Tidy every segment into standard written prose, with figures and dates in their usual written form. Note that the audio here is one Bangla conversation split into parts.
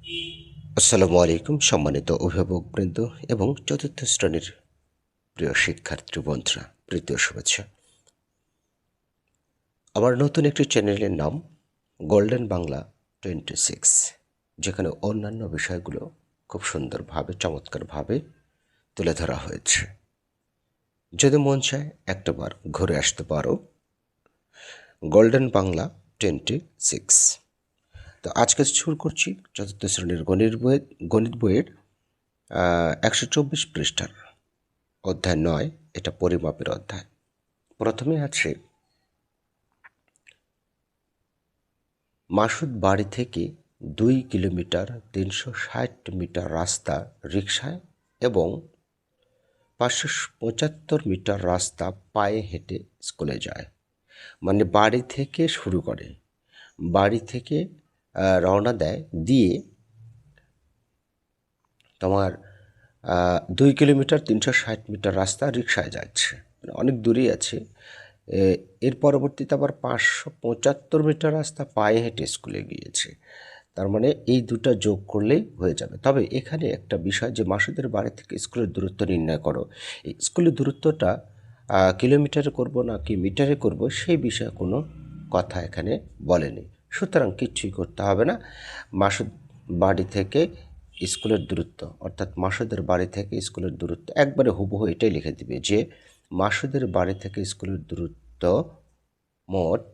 আসসালামু আলাইকুম সম্মানিত অভিভাবকবৃন্দ এবং চতুর্থ শ্রেণীর প্রিয় শিক্ষার্থী বন্ধুরা, প্রীতীয় শুভেচ্ছা। আমার নতুন একটি চ্যানেলের নাম গোল্ডেন বাংলা 26, যেখানে অন্যান্য বিষয়গুলো খুব সুন্দরভাবে চমৎকারভাবে তুলে ধরা হয়েছে। যদি মন চায় একটাবার ঘুরে আসতে পারো গোল্ডেন বাংলা 26। তো আজকে শুরু করছি চতুর্থ শ্রেণীর গণিত বইয়ের 124 পৃষ্ঠার অধ্যায় 9। এটা পরিমাপের অধ্যায়। প্রথমে আছে মাসুদ বাড়ি থেকে 2 কিলোমিটার 360 মিটার রাস্তা রিকশায় এবং 575 মিটার রাস্তা পায়ে হেঁটে স্কুলে যায়। মানে বাড়ি থেকে শুরু করে, বাড়ি থেকে রওনা দেয়, দিয়ে তোমার 2 কিলোমিটার 360 মিটার রাস্তা রিকশায় যাচ্ছে, মানে অনেক দূরেই আছে। এর পরবর্তীতে আবার 575 মিটার রাস্তা পায়ে হেঁটে স্কুলে গিয়েছে। তার মানে এই দুটো যোগ করলেই হয়ে যাবে। তবে এখানে একটা বিষয়, যে মাসুদের বাড়ি থেকে স্কুলের দূরত্ব নির্ণয় করো। এই স্কুলের দূরত্বটা কিলোমিটারে করব না কি মিটারে করব, সেই বিষয়ে কোনো কথা এখানে বলেনি। সুতরাং কিচ্ছুই করতে হবে না। মাসুদ বাড়ি থেকে স্কুলের দূরত্ব, অর্থাৎ মাসুদের বাড়ি থেকে স্কুলের দূরত্ব একবারে হুবহু এটাই লিখে দিবে যে মাসুদের বাড়ি থেকে স্কুলের দূরত্ব মোট,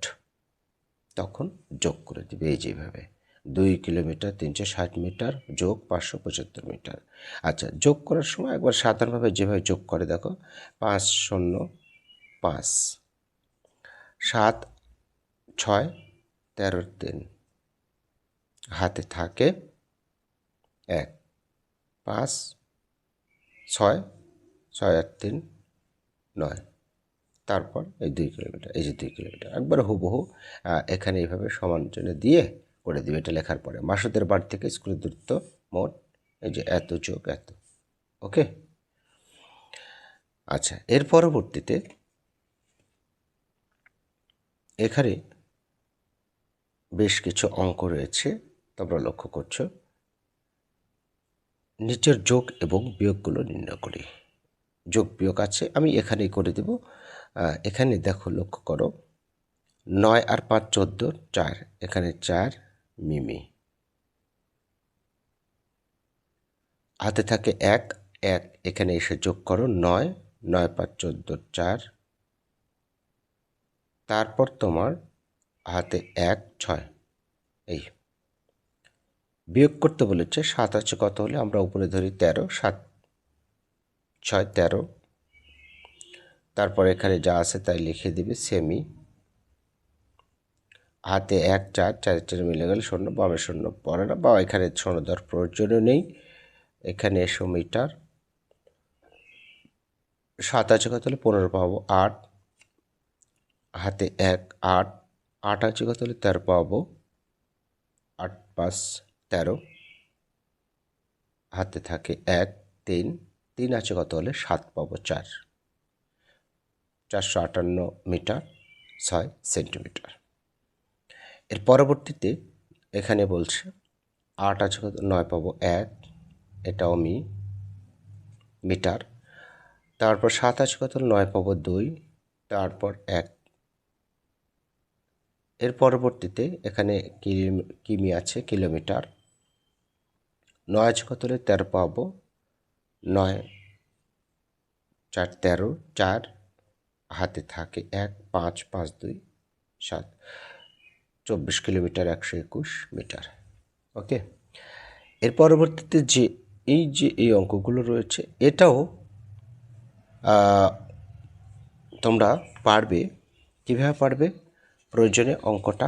তখন যোগ করে দিবে এই যেভাবে 2 কিলোমিটার 360 মিটার যোগ 575 মিটার। আচ্ছা, যোগ করার সময় একবার সাধারণভাবে যেভাবে যোগ করে দেখো, 5 0 5, 7 6 13 3, হাতে থাকে 1, 5 6 6 আর 3 9, তারপর এই 2 কিলোমিটার, এই যে 2 কিলোমিটার একবার হুবহু এখানে এইভাবে সমান চিহ্ন দিয়ে করে দিবে। এটা লেখার পরে মাসুদের বাড়ি থেকে স্কুলের দূরত্ব মোট এই যে এত যোগ এত। ওকে। আচ্ছা, এর পরবর্তীতে এখানে বেশ কিছু অঙ্ক রয়েছে, তোমরা লক্ষ্য করছো। নিচের যোগ এবং বিয়োগগুলো নির্ণয় করি। যোগ বিয়োগ আছে, আমি এখানেই করে দেব। এখানে দেখো, লক্ষ্য করো, 9 আর 5 14, 4, এখানে 4 মিমি, হাতে থাকে 1 1, এখানে এসে যোগ করো 9 9 5 14 4, তারপর তোমার হাতে 1 6। এই বিয়োগ করতে বলেছে, 7 আছে কত হলে আমরা উপরে ধরি 13, 7 6 13, তারপর এখানে যা আছে তাই লিখে দিবে সেমি, হাতে 1 4 4 4 মিলে গেলে 0, বামে 0 পড়ে না, বা এখানে 0 দেওয়ার প্রয়োজনও নেই। এখানে এসো মিটার, 7 আছে কত হলে 15 পাবো 8, হাতে 1 8, 8 আছে কত হলে 13 পাবো, 8 5 13, হাতে থাকে 1 3, 3 আছে কত হলে 7 পাবো 4, 458 মিটার 6 সেন্টিমিটার। এর পরবর্তীতে এখানে বলছে 8 আছে কত, 9 পাবো 1, এটাও মিটার। তারপর 7 আছে কত, 9 পাবো 2, তারপর 1। এর পরবর্তীতে এখানে কিমি আছে কিলোমিটার, 9 আছে কত হলে 13 পাবো, 9 4 13 4, হাতে থাকে 1 5 5 2 7, 24 কিলোমিটার 121 মিটার। ওকে। এর পরবর্তীতে যে এই অঙ্কগুলো রয়েছে, এটাও তোমরা পারবে। কীভাবে পারবে? প্রয়োজনে অঙ্কটা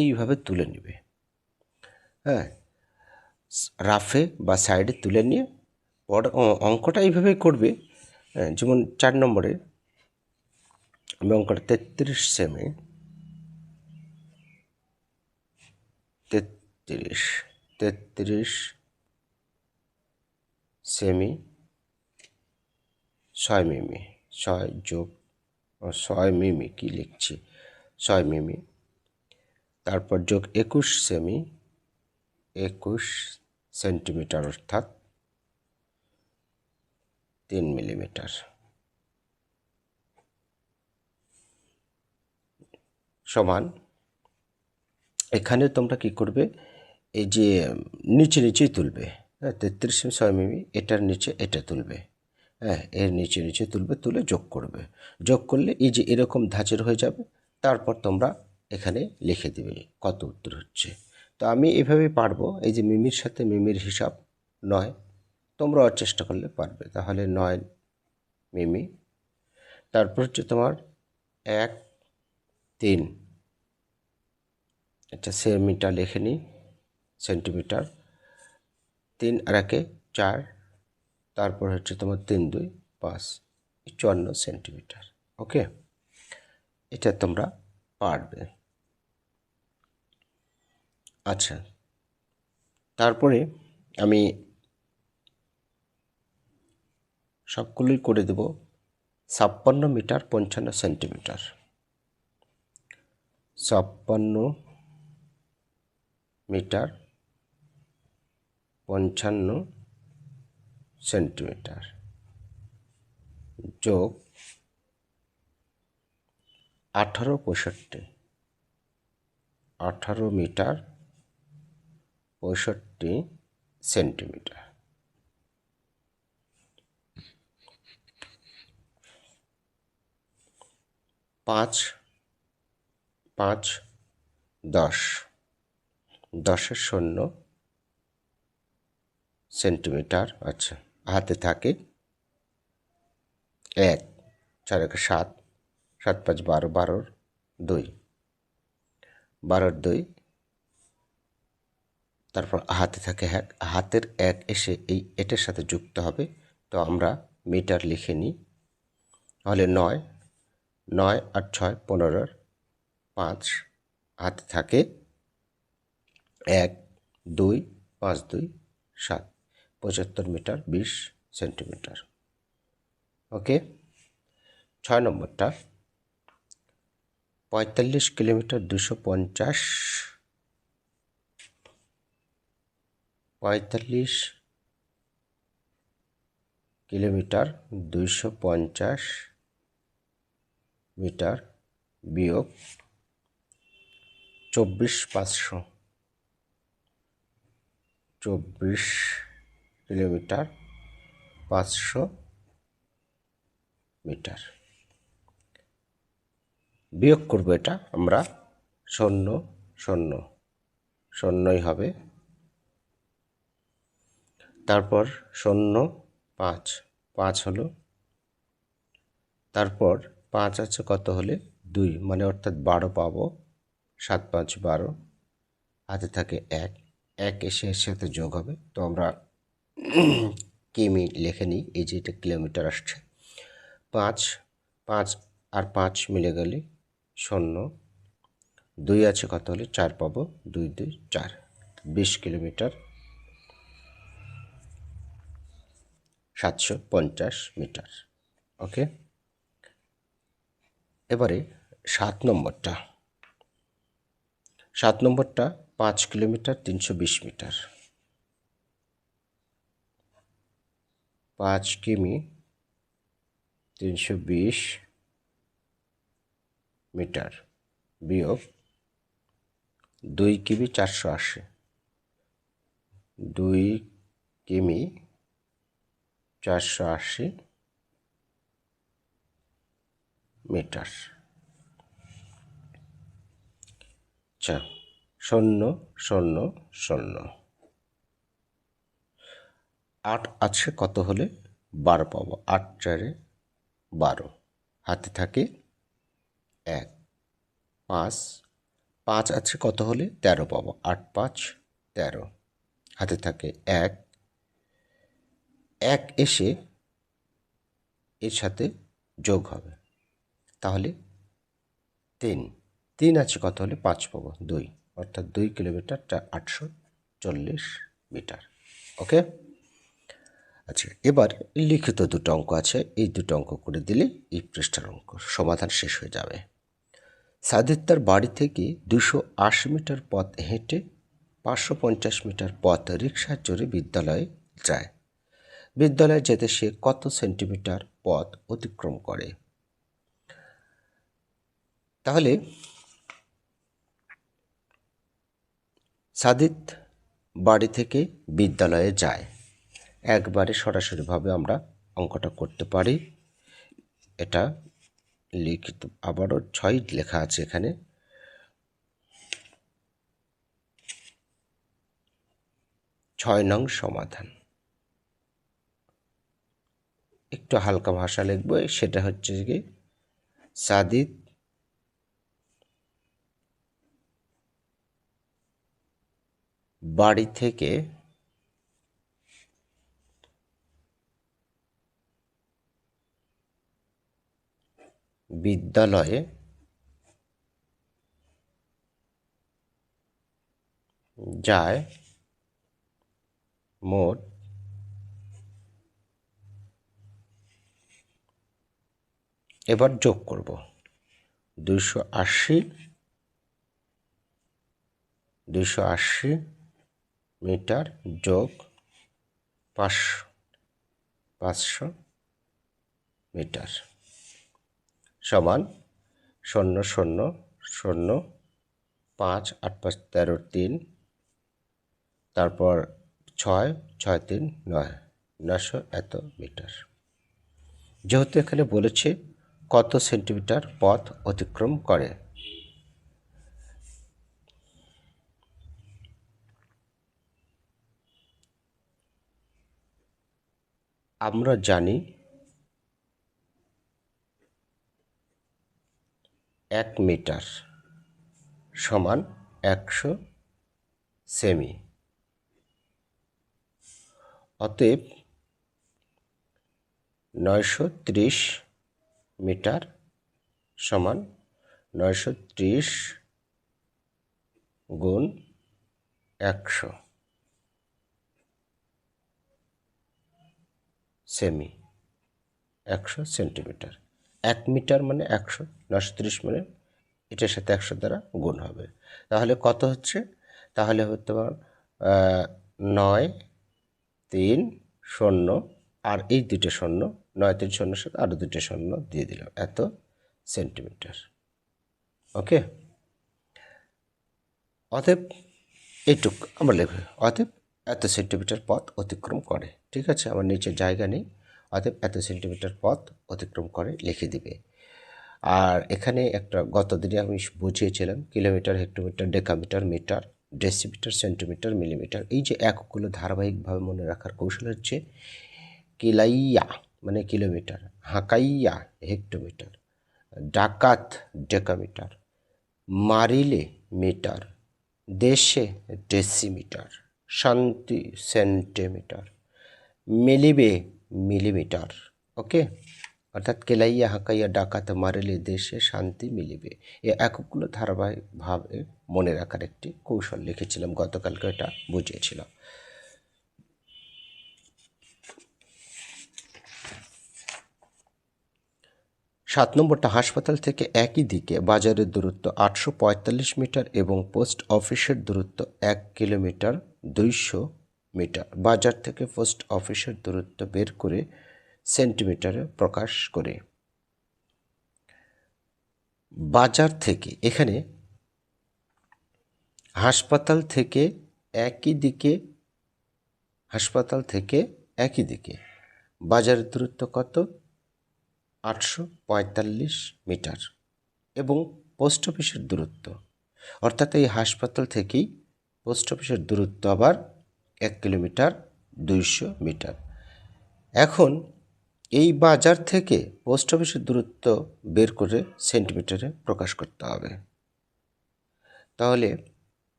এইভাবে তুলে নেবে। হ্যাঁ, রাফে বা সাইডে তুলে নিয়ে অঙ্কটা এইভাবেই করবে। যেমন 4 নম্বরে আমি অঙ্কটা 33 সেমি, 33 সেমি 6 মিমি, 6 যোগ 6 মিমি, কী লিখছি, 6 মিমি, তারপর যোগ 21 সেমি, 21 সেন্টিমিটার অর্থাৎ 3 মিলিমিটার সমান। এখানে তোমরা কি করবে, এই যে নিচেই তুলবে, হ্যাঁ 33.6 মিমি, এটার নিচে এটা তুলবে, হ্যাঁ এর নিচে তুলবে, তুলে যোগ করবে। যোগ করলে এই যে এরকম ধাঁচের হয়ে যাবে। তারপর তোমরা এখানে লিখে দিবে কত উত্তর হচ্ছে। তো আমি এভাবেই পারবো, এই যে মিমির সাথে মিমির হিসাব 9, তোমরাও চেষ্টা করলে পারবে। তাহলে 9 মিমি, তারপর হচ্ছে তোমার 1 3, এটা সেমিটার লিখে নিই, সেন্টিমিটার, 3 আর 1 4, তারপর হচ্ছে তোমার 3 2 5, 54 সেন্টিমিটার। ওকে, এটা তোমরা পারবে। আচ্ছা, তারপরে আমি সবগুলোই করে দেব 56 মিটার 55 সেন্টিমিটার, 56 মিটার 55 সেন্টিমিটার যোগ 18 65, 18 মিটার 65 সেন্টিমিটার। 5 5 10, 10-এর 0 সেন্টিমিটার। আচ্ছা, হাতে থাকে 1, 4 1 7, 7 5 12, 12 2, 12 2, তারপর হাতে থাকে 1, হাতের 1 এসে এই এটার সাথে যুক্ত হবে। তো আমরা মিটার লিখে নিই, তাহলে 9 9 আর 6 15, 5, হাতে থাকে 1 2 5 2 7, 75 মিটার 20 সেন্টিমিটার। ওকে, 6 নম্বরটা 45 কিলোমিটার 250, 45 কিলোমিটার 250 মিটার বিয়োগ 24 500, 24 কিলোমিটার 500 মিটার বিয়োগ করব। এটা আমরা 0 0 0ই হবে, তারপর 0 5 5 হলো, তারপর 5 আছে কত হলে 2, মানে অর্থাৎ 12 পাবো। 7 5 12, হাতে থাকে 1, 1 এসে এর সাথে যোগ হবে। তো আমরা কিমি লিখে নিই, এই যে এটা কিলোমিটার আসছে। 5 5 আর 5 মিলে গেলে 0, 2 আছে কত হলে 4 পাবো, 2 2 4, 20 কিলোমিটার 750 মিটার। ওকে, এবারে 7 নম্বরটা 5 কিলোমিটার 320 মিটার, 5 কিমি 320 মিটার বিয়োগ 2 কিমি 480, 2 কিমি 480 মিটার। আচ্ছা, 0 0 0, 8 আছে কত হলে 12 পাবো, 8 4 12, হাতে থাকে 1, 5 5 আছে কত হলে 13 পাবো, 8 5 13, হাতে থাকে 1, 1 এসে এর সাথে যোগ হবে, তাহলে 3 3 আছে কত হলে 5 পাবো 2, অর্থাৎ 2 কিলোমিটার 840 মিটার। ওকে, আচ্ছা, এবার লিখিত দুটো অঙ্ক আছে, এই দুটো অঙ্ক করে দিলে এই পৃষ্ঠার অঙ্ক সমাধান শেষ হয়ে যাবে। সাদিক তার বাড়ি থেকে 280 মিটার পথ হেঁটে 550 মিটার পথ রিকশায় চড়ে বিদ্যালয়ে যায়। বিদ্যালয়ে যেতে সে কত সেন্টিমিটার পথ অতিক্রম করে? তাহলে সাদিত বাড়ি থেকে বিদ্যালয়ে যায়, একবারে সরাসরিভাবে আমরা অঙ্কটা করতে পারি। এটা লিখিত আবারও 6 লেখা আছে এখানে। 6 নং সমাধান। একটু হালকা ভাষা লিখব, সেটা হচ্ছে কি সাদিত বাড়ি থেকে বিদ্যালয়ে যায় মোট 280 মিটার যোগ 500 মিটার সমান 0,0,0, 5 8 5 13 3, তারপর 6 6 3 9, 900 এত মিটার। যেহেতু এখানে বলেছে কত সেন্টিমিটার পথ অতিক্রম করে, আমরা জানি 1 মিটার সমান 100 সেমি। অতএব 930 মিটার সমান 930 গুণ 100 সেমি, 100 সেন্টিমিটার। 1 মিটার মানে 100, 930 মানে এটার সাথে 100 দ্বারা গুণ হবে। তাহলে কত হচ্ছে? তাহলে হতে পারে 9 3 শূন্য, আর এই দুটো শূন্য, 9 3 শূন্যের সাথে আরও দুটো শূন্য দিয়ে দিলাম, এত সেন্টিমিটার। ওকে, অতএব এইটুক আমরা লিখব, অতএব এত সেন্টিমিটার পথ অতিক্রম করে। ঠিক আছে, আমার নিচে জায়গা নেই, অতএব এত সেন্টিমিটার পথ অতিক্রম করে লিখে দিবে। আর এখানে একটা গত দিনে আমি বুঝিয়েছিলাম kilometre, hectometre, decametre, metre, decimetre, centimetre, millimetre. এই যে এককগুলো ধারাবাহিকভাবে মনে রাখার কৌশল হচ্ছে কিলাইয়া মানে কিলোমিটার, হাঁকাইয়া হেক্টোমিটার, ডাকাত ডেকামিটার, মারিলে মিটার, দেশে ডেসিমিটার, শান্তি সেন্টিমিটার, মিলিবে মিলিমিটার। ওকে, অর্থাৎ কেলাইয়া হাঁকাইয়া ডাকাত মারিলে দেশে শান্তি মিলিবে। এই এককগুলো ধারাবাহিকভাবে মনে রাখার একটি কৌশল লিখেছিলাম, গতকালকে এটা বুঝিয়েছিলাম। সাত নম্বরটা, হাসপাতাল থেকে একই দিকে বাজারের দূরত্ব 845 মিটার এবং পোস্ট অফিসের দূরত্ব 1 কিলোমিটার 200 মিটার। বাজার থেকে পোস্ট অফিসের দূরত্ব বের করে সেন্টিমিটারে প্রকাশ করে। বাজার থেকে, এখানে হাসপাতাল থেকে একই দিকে, হাসপাতাল থেকে একই দিকে বাজারের দূরত্ব কত? 845 মিটার এবং পোস্ট অফিসের দূরত্ব, অর্থাৎ এই হাসপাতাল থেকেই পোস্ট অফিসের দূরত্ব আবার 1 কিলোমিটার 200 মিটার। এখন এই বাজার থেকে পোস্ট অফিসের দূরত্ব বের করে সেন্টিমিটারে প্রকাশ করতে হবে। তাহলে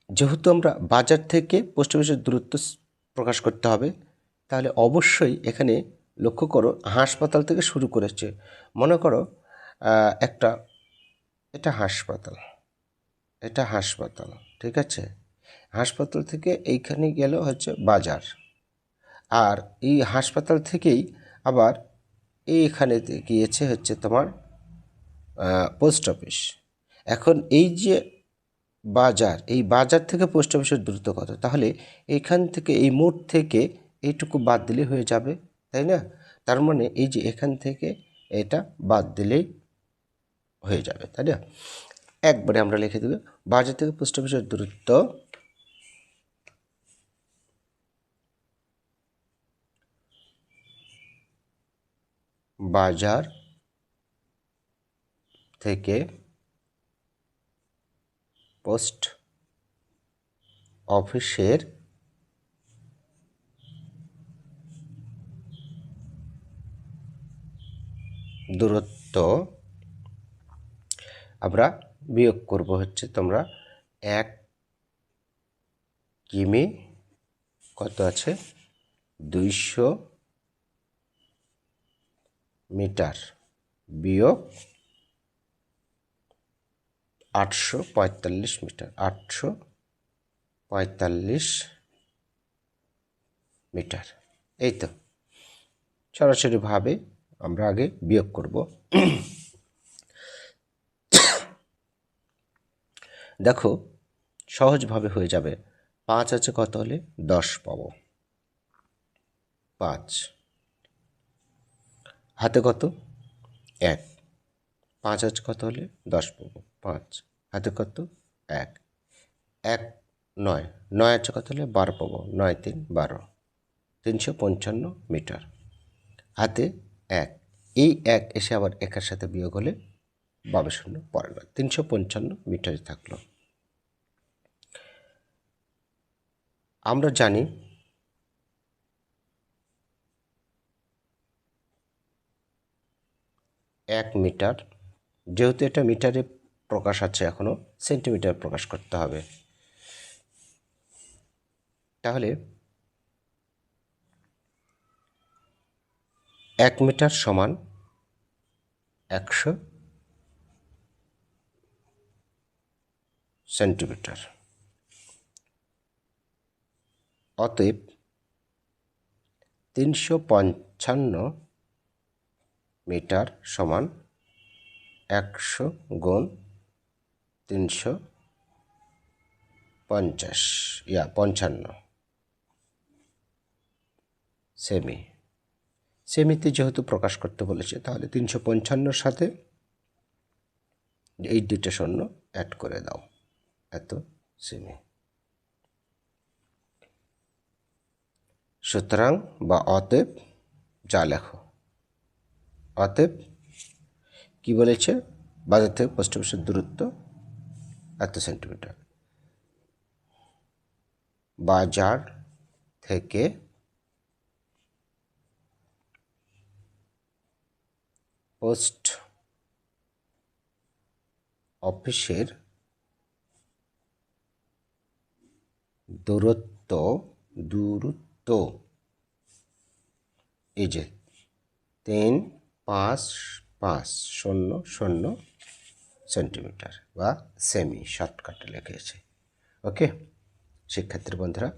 যেহেতু আমরা বাজার থেকে পোস্ট অফিসের দূরত্ব প্রকাশ করতে হবে, তাহলে অবশ্যই এখানে লক্ষ্য করো হাসপাতাল থেকে শুরু করেছে। মনে করো এটা হাসপাতাল, এটা হাসপাতাল, ঠিক আছে। হাসপাতাল থেকে এইখানে গেল হচ্ছে বাজার, আর এই হাসপাতাল থেকেই আবার এইখানে গিয়েছে হচ্ছে তোমার পোস্ট অফিস। এখন এই যে বাজার, এই বাজার থেকে পোস্ট অফিসের দূরত্ব কত? তাহলে এখান থেকে এই মোড় থেকে এইটুকু বাদ দিলেই হয়ে যাবে, তাই না? তার মানে এই যে এখান থেকে এটা বাদ দিলেই হয়ে যাবে, তাই না? একবারে আমরা লিখে দেব বাজার থেকে পোস্ট অফিসের দূরত্ব বাজার থেকে পোস্ট অফিসের দূরত্ব আমরা বিয়োগ করব হচ্ছে তোমরা 1 কিমি কত আছে 200 মিটার বিয়োগ 845 মিটার, 845 মিটার। এই তো সরাসরিভাবে আমরা আগে বিয়োগ করব। দেখো সহজভাবে হয়ে যাবে। 5 আছে কত হলে 10 পাবো, 5 হাতে কত 1, 5 আছে কত হলে 10 পাবো, 5 হাতে কত 1, 1 9, 9 আছে কত হলে 12 পাবো, 9 3 12, 355 মিটার। হাতে 1, এই 1 এসে আবার একের সাথে বিয়োগ হলে 12 শূন্য পরে না, 355 মিটারই থাকলো। আমরা জানি 1 মিটার, যেহেতু এটা মিটারে প্রকাশ আছে এখনো সেন্টিমিটার প্রকাশ করতে হবে। তাহলে 1 মিটার সমান 100 সেন্টিমিটার। অতএব 355 মিটার সমান 100 গুণ 355 সেমি। সেমিতে যেহেতু প্রকাশ করতে বলেছে তাহলে 355 সাথে এই দুইটা শূন্য অ্যাড করে দাও, এত সেমি। সুতরাং বা অতএব যা লেখো, অতএব কি বলেছে বাজার থেকে পোস্ট অফিসের দূরত্ব এত সেন্টিমিটার। বাজার থেকে পোস্ট অফিসের দূরত্ব এই যে 35500 সেন্টিমিটার বা সেমি শর্টকাটে লিখেছে। ওকে শিক্ষার্থী বন্ধুরা,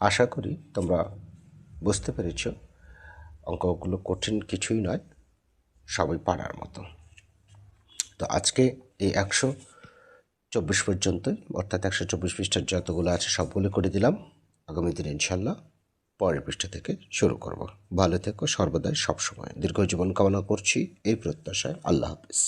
আশা করি তোমরা বুঝতে পেরেছ অঙ্কগুলো কঠিন কিছুই নয়, সবাই পারার মতো। তো আজকে এই 124 পর্যন্ত, অর্থাৎ 124 পৃষ্ঠার যতগুলো আছে সবগুলো করে দিলাম। আগামী দিন ইনশাল্লাহ পরের পৃষ্ঠা থেকে শুরু করব। ভালো থেকো সর্বদাই সবসময়, দীর্ঘ জীবন কামনা করছি এই প্রত্যাশায়। আল্লাহ হাফিজ।